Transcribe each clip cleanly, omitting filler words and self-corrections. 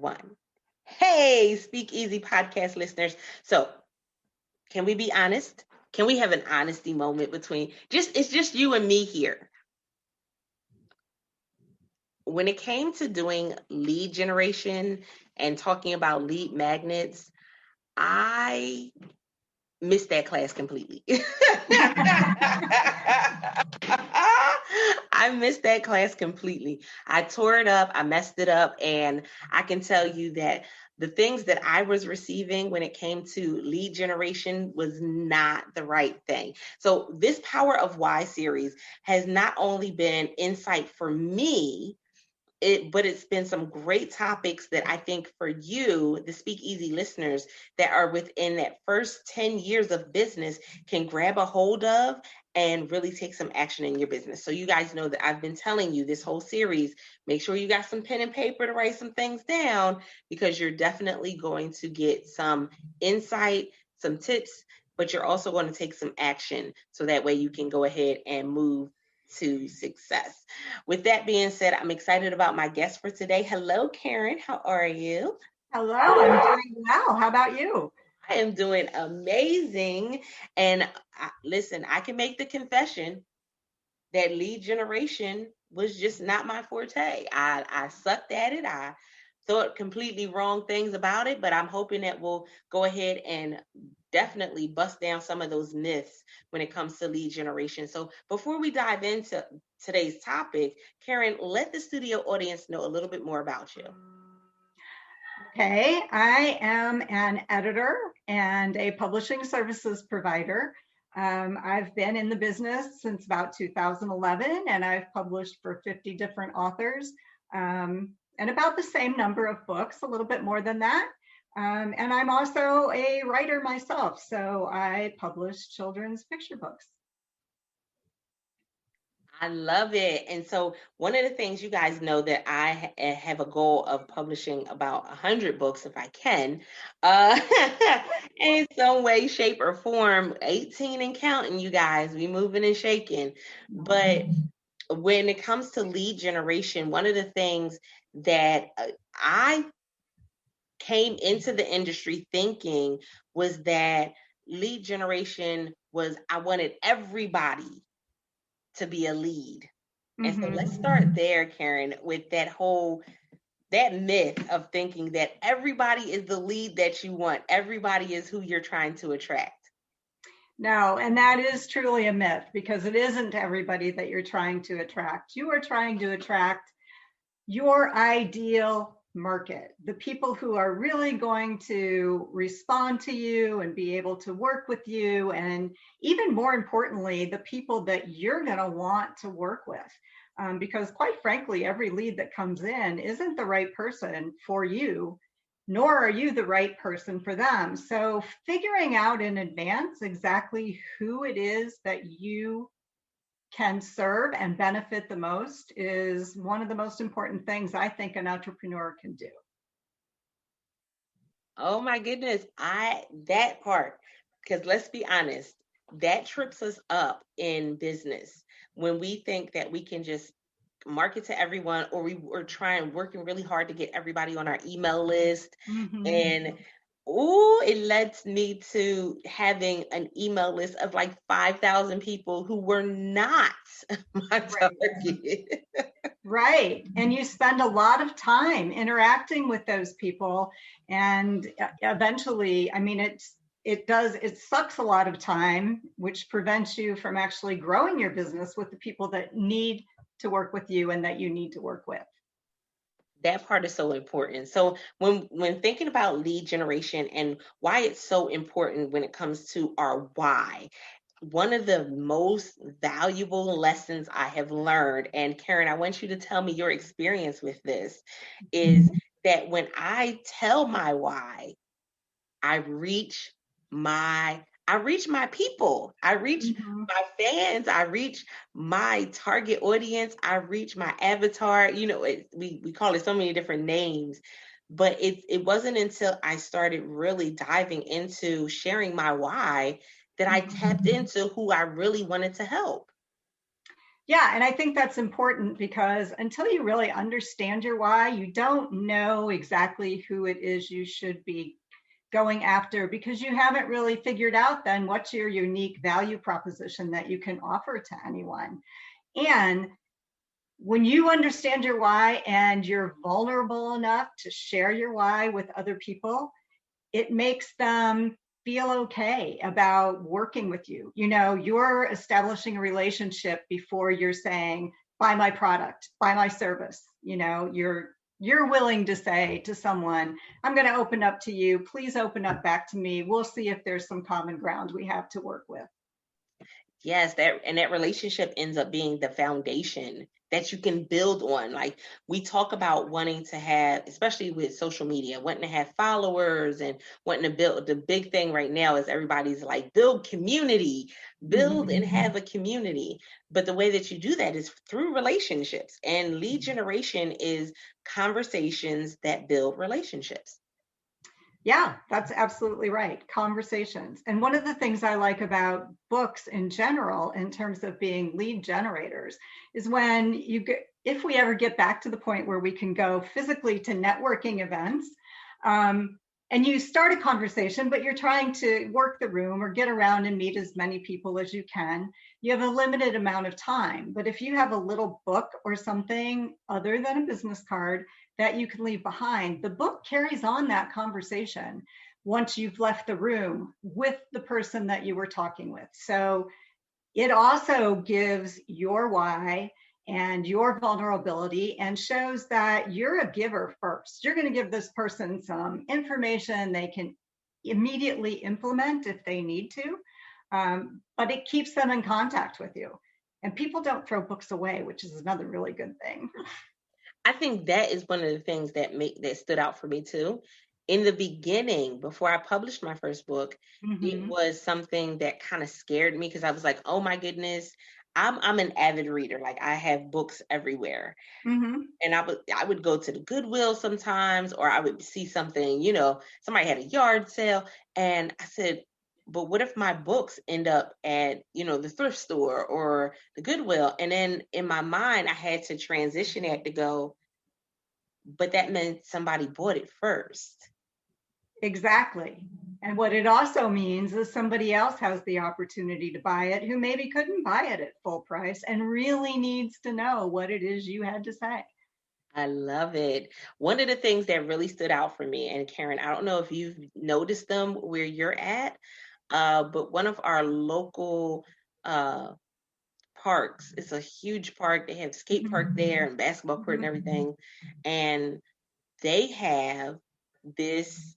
one. Hey, Speak Easy podcast listeners. So, can we be honest? Can we have an honesty moment between it's just you and me here? When it came to doing lead generation and talking about lead magnets, I missed that class completely. I missed that class completely. I tore it up, I messed it up, and I can tell you that the things that I was receiving when it came to lead generation was not the right thing. So this Power of Why series has not only been insight for me, but it's been some great topics that I think for you, the Speak Easy listeners that are within that first 10 years of business can grab a hold of and really take some action in your business. So you guys know that I've been telling you this whole series, make sure you got some pen and paper to write some things down, because you're definitely going to get some insight, some tips, but you're also going to take some action so that way you can go ahead and move to success. With that being said, I'm excited about my guest for today. Hello, Caren. How are you? Hello, I'm doing well. How about you? I am doing amazing. And listen, I can make the confession that lead generation was just not my forte. I sucked at it. I thought completely wrong things about it, but I'm hoping that we'll go ahead and definitely bust down some of those myths when it comes to lead generation. So before we dive into today's topic, Caren, let the studio audience know a little bit more about you. Okay, I am an editor and a publishing services provider. I've been in the business since about 2011, and I've published for 50 different authors and about the same number of books, a little bit more than that. And I'm also a writer myself, so I publish children's picture books. I love it. And so one of the things you guys know that I have a goal of publishing about 100 books if I can, uh, in some way, shape, or form. 18 and counting, you guys. We moving and shaking. But when it comes to lead generation, one of the things that I came into the industry thinking was that lead generation was, I wanted everybody to be a lead. And so let's start there, Caren, with that myth of thinking that everybody is the lead that you want. Everybody is who you're trying to attract. No, and that is truly a myth, because it isn't everybody that you're trying to attract. You are trying to attract your ideal market, the people who are really going to respond to you and be able to work with you. And even more importantly, the people that you're going to want to work with. Because quite frankly, every lead that comes in isn't the right person for you, nor are you the right person for them. So figuring out in advance exactly who it is that you can serve and benefit the most is one of the most important things I think an entrepreneur can do. Oh my goodness. That part, because let's be honest, that trips us up in business when we think that we can just market to everyone, or we're working really hard to get everybody on our email list. And it led me to having an email list of like 5,000 people who were not my target. Right. And you spend a lot of time interacting with those people. And eventually, I mean, it sucks a lot of time, which prevents you from actually growing your business with the people that need to work with you and that you need to work with. That part is so important. So when thinking about lead generation and why it's so important when it comes to our why, one of the most valuable lessons I have learned, and Caren, I want you to tell me your experience with this, is that when I tell my why, I reach my people. I reach my fans. I reach my target audience. I reach my avatar. You know, we call it so many different names, but it wasn't until I started really diving into sharing my why that I tapped into who I really wanted to help. Yeah, and I think that's important because until you really understand your why, you don't know exactly who it is you should be going after, because you haven't really figured out then what's your unique value proposition that you can offer to anyone. And when you understand your why and you're vulnerable enough to share your why with other people, it makes them feel okay about working with you. You know, you're establishing a relationship before you're saying, buy my product, buy my service. You know, you're willing to say to someone, I'm going to open up to you. Please open up back to me. We'll see if there's some common ground we have to work with. Yes, that relationship ends up being the foundation that you can build on. Like we talk about wanting to have, especially with social media, wanting to have followers and wanting to build. The big thing right now is everybody's like, build community, build and have a community. But the way that you do that is through relationships. And lead generation is conversations that build relationships. Yeah, that's absolutely right. Conversations. And one of the things I like about books in general, in terms of being lead generators, is when you get, if we ever get back to the point where we can go physically to networking events, and you start a conversation, but you're trying to work the room or get around and meet as many people as you can, you have a limited amount of time. But if you have a little book or something other than a business card that you can leave behind, the book carries on that conversation once you've left the room with the person that you were talking with. So it also gives your why and your vulnerability and shows that you're a giver first. You're going to give this person some information they can immediately implement if they need to, but it keeps them in contact with you. And people don't throw books away, which is another really good thing. I think that is one of the things that stood out for me too. In the beginning, before I published my first book, it was something that kind of scared me because I was like, "Oh my goodness, I'm an avid reader. Like I have books everywhere." And I would go to the Goodwill sometimes, or I would see something, somebody had a yard sale, and I said, but what if my books end up at, the thrift store or the Goodwill? And then in my mind, I had to transition it to go, but that meant somebody bought it first. Exactly. And what it also means is somebody else has the opportunity to buy it who maybe couldn't buy it at full price and really needs to know what it is you had to say. I love it. One of the things that really stood out for me, and Caren, I don't know if you've noticed them where you're at, but one of our local parks, it's a huge park. They have skate park there and basketball court and everything. And they have this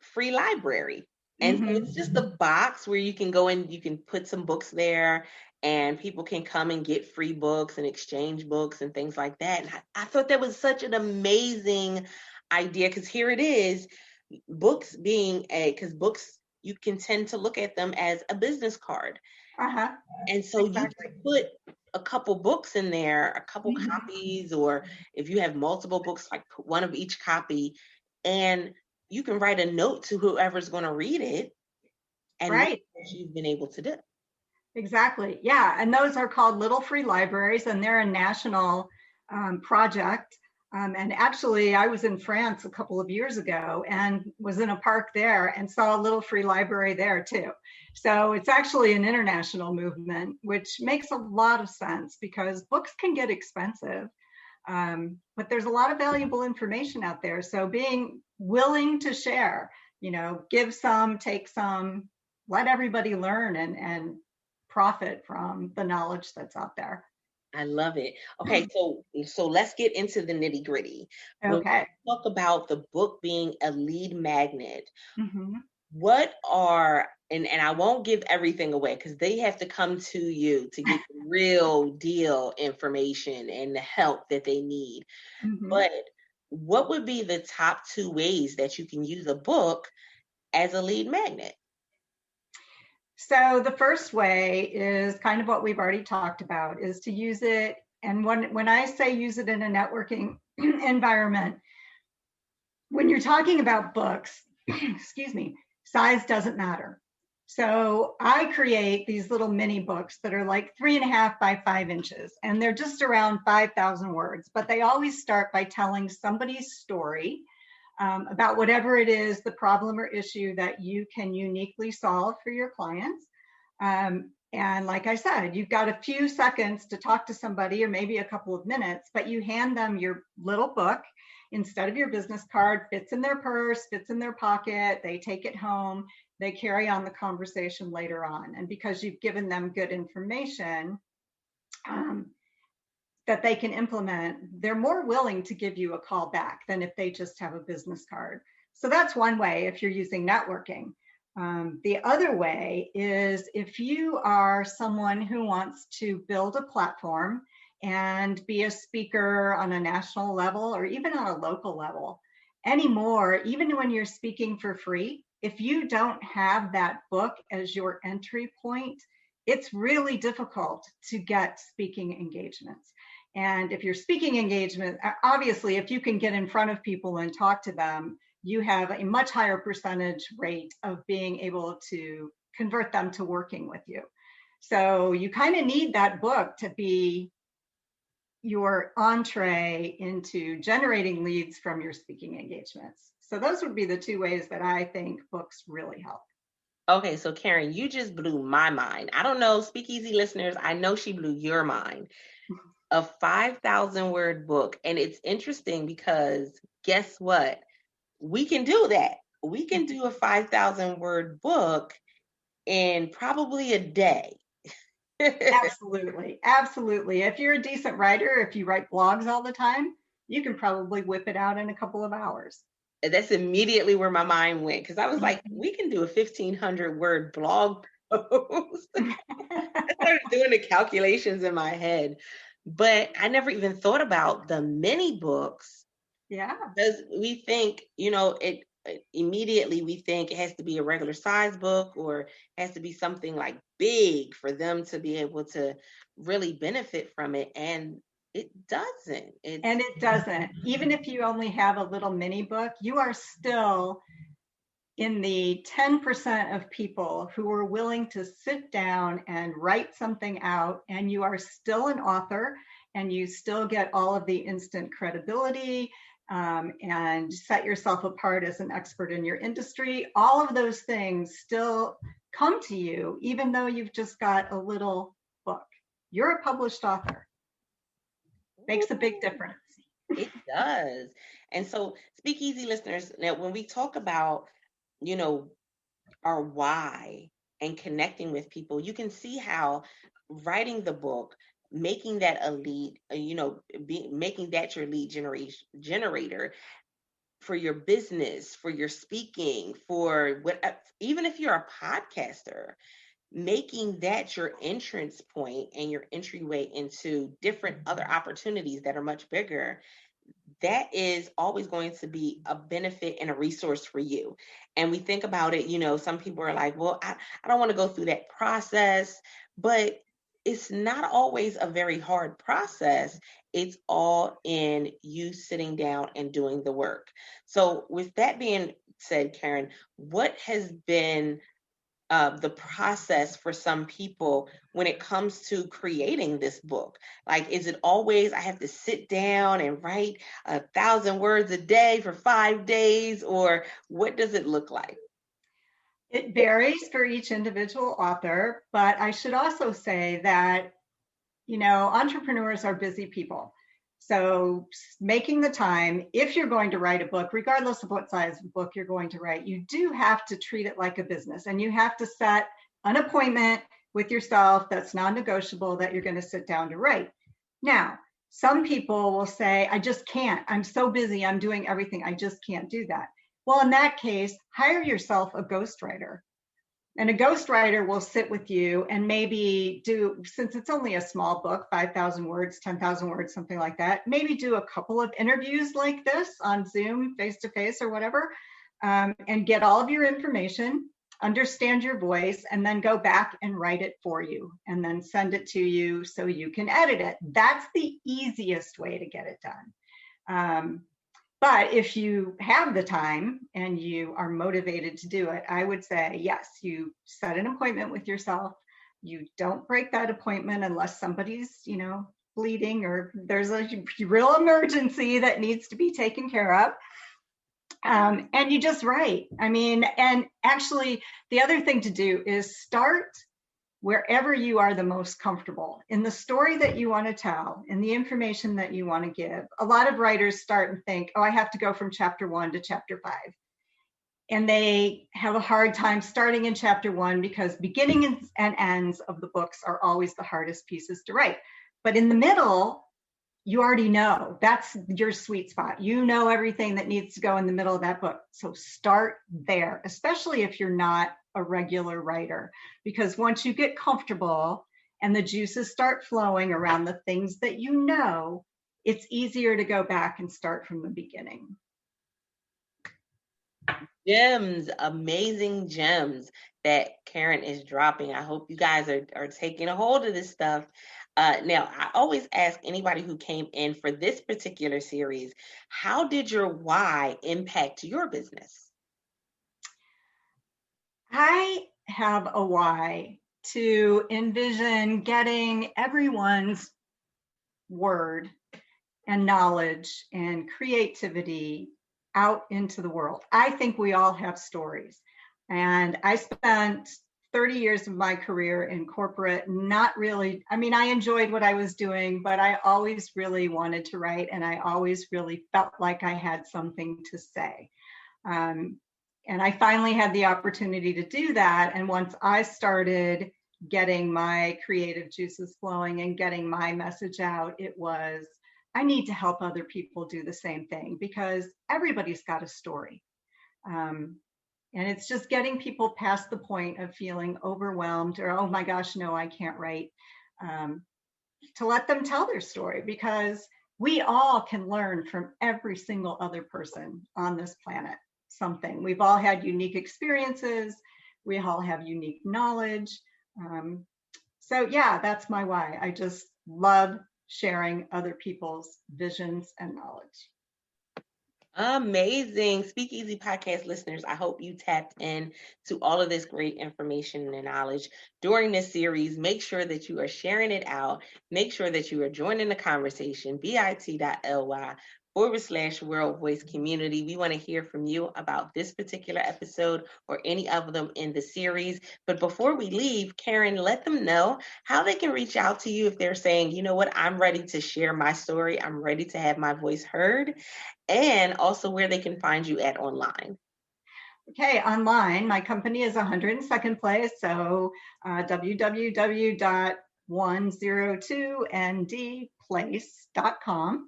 free library. And so it's just a box where you can go in, you can put some books there, and people can come and get free books and exchange books and things like that. And I thought that was such an amazing idea because here it is, books being because books, you can tend to look at them as a business card. And so Exactly. you can put a couple books in there, a couple copies, or if you have multiple books, like put one of each copy, and you can write a note to whoever's going to read it and look Right. at what you've been able to do. Exactly. Yeah. And those are called Little Free Libraries, and they're a national project. And actually, I was in France a couple of years ago and was in a park there and saw a Little Free Library there too. So it's actually an international movement, which makes a lot of sense because books can get expensive. But there's a lot of valuable information out there. So being willing to share, give some, take some, let everybody learn and profit from the knowledge that's out there. I love it. Okay, so let's get into the nitty gritty. When Okay. we talk about the book being a lead magnet, Mm-hmm. what are, and I won't give everything away because they have to come to you to get the real deal information and the help that they need. Mm-hmm. But what would be the top 2 ways that you can use a book as a lead magnet? So the first way is kind of what we've already talked about, is to use it. And when I say use it in a networking environment, when you're talking about books, excuse me, size doesn't matter. So I create these little mini books that are like 3.5 by 5 inches, and they're just around 5,000 words, but they always start by telling somebody's story about whatever it is, the problem or issue that you can uniquely solve for your clients. And like I said, you've got a few seconds to talk to somebody, or maybe a couple of minutes, but you hand them your little book instead of your business card. Fits in their purse, fits in their pocket, they take it home, they carry on the conversation later on. And because you've given them good information that they can implement, they're more willing to give you a call back than if they just have a business card. So that's one way if you're using networking. The other way is if you are someone who wants to build a platform and be a speaker on a national level or even on a local level anymore, even when you're speaking for free, if you don't have that book as your entry point, it's really difficult to get speaking engagements. And if you're speaking engagement, obviously, if you can get in front of people and talk to them, you have a much higher percentage rate of being able to convert them to working with you. So you kind of need that book to be your entree into generating leads from your speaking engagements. So those would be the two ways that I think books really help. Okay, so Caren, you just blew my mind. I don't know, Speakeasy listeners, I know she blew your mind. A 5,000 word book. And it's interesting because guess what? We can do that. We can do a 5,000 word book in probably a day. Absolutely. Absolutely. If you're a decent writer, if you write blogs all the time, you can probably whip it out in a couple of hours. That's immediately where my mind went, because I was like, we can do a 1,500 word blog post. I started doing the calculations in my head, but I never even thought about the mini books. Yeah. Because we think, it immediately we think it has to be a regular size book or has to be something like big for them to be able to really benefit from it. And it doesn't. And it doesn't. Even if you only have a little mini book, you are still in the 10% of people who are willing to sit down and write something out, and you are still an author, and you still get all of the instant credibility and set yourself apart as an expert in your industry. All of those things still come to you, even though you've just got a little book. You're a published author. Makes a big difference. It does. And so, Speakeasy listeners, now when we talk about, our why and connecting with people, you can see how writing the book, making that a lead, making that your lead generator for your business, for your speaking, for what, even if you're a podcaster, making that your entrance point and your entryway into different other opportunities that are much bigger, that is always going to be a benefit and a resource for you. And we think about it, some people are like, well, I don't want to go through that process, but it's not always a very hard process. It's all in you sitting down and doing the work. So with that being said, Caren, what has been the process for some people when it comes to creating this book? Like, is it always I have to sit down and write 1,000 words a day for 5 days, or what does it look like? It varies for each individual author, but I should also say that, entrepreneurs are busy people. So making the time, if you're going to write a book, regardless of what size book you're going to write, you do have to treat it like a business, and you have to set an appointment with yourself that's non-negotiable that you're going to sit down to write. Now, some people will say, I just can't. I'm so busy. I'm doing everything. I just can't do that. Well, in that case, hire yourself a ghostwriter. And a ghostwriter will sit with you and maybe do, since it's only a small book, 5,000 words, 10,000 words, something like that, maybe do a couple of interviews like this on Zoom, face-to-face or whatever, and get all of your information, understand your voice, and then go back and write it for you and then send it to you so you can edit it. That's the easiest way to get it done. But if you have the time and you are motivated to do it, I would say, yes, you set an appointment with yourself. You don't break that appointment unless somebody's, bleeding or there's a real emergency that needs to be taken care of. And you just write. And actually, the other thing to do is start wherever you are the most comfortable in the story that you want to tell, in the information that you want to give. A lot of writers start and think, oh, I have to go from chapter 1 to chapter 5. And they have a hard time starting in chapter 1 because beginnings and ends of the books are always the hardest pieces to write. But in the middle, you already know that's your sweet spot. You know everything that needs to go in the middle of that book. So start there, especially if you're not a regular writer, because once you get comfortable and the juices start flowing around the things that you know, it's easier to go back and start from the beginning. Gems, amazing gems that Caren is dropping. I hope you guys are taking a hold of this stuff. Now, I always ask anybody who came in for this particular series, how did your why impact your business? I have a why to envision getting everyone's word and knowledge and creativity out into the world. I think we all have stories. And I spent 30 years of my career in corporate, not really, I enjoyed what I was doing, but I always really wanted to write, and I always really felt like I had something to say. And I finally had the opportunity to do that. And once I started getting my creative juices flowing and getting my message out, it was, I need to help other people do the same thing because everybody's got a story. And it's just getting people past the point of feeling overwhelmed or, oh my gosh, no, I can't write, to let them tell their story, because we all can learn from every single other person on this planet something. We've all had unique experiences. We all have unique knowledge. So yeah, that's my why. I just love sharing other people's visions and knowledge. Amazing. Speakeasy podcast listeners, I hope you tapped in to all of this great information and knowledge during this series. Make sure that you are sharing it out. Make sure that you are joining the conversation, bit.ly/World Voice Community. We want to hear from you about this particular episode or any of them in the series. But before we leave, Caren, let them know how they can reach out to you if they're saying, you know what, I'm ready to share my story. I'm ready to have my voice heard. And also where they can find you at online. Okay, online, my company is 102nd Place, so www.102ndplace.com.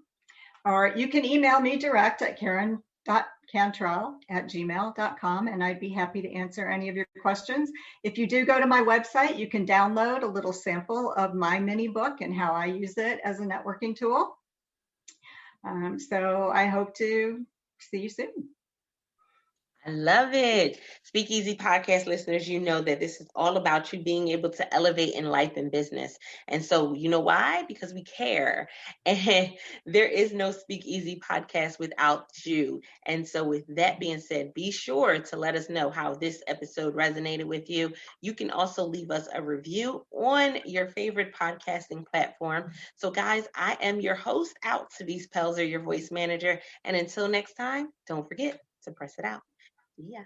Or you can email me direct at caren.cantrell@gmail.com, and I'd be happy to answer any of your questions. If you do go to my website, you can download a little sample of my mini book and how I use it as a networking tool. So I hope to see you soon. I love it. Speakeasy podcast listeners, you know that this is all about you being able to elevate in life and business. And so, you know why? Because we care. And there is no Speakeasy podcast without you. And so with that being said, be sure to let us know how this episode resonated with you. You can also leave us a review on your favorite podcasting platform. So guys, I am your host, Tavis Pelzer, your voice manager. And until next time, don't forget to press it out. Yeah.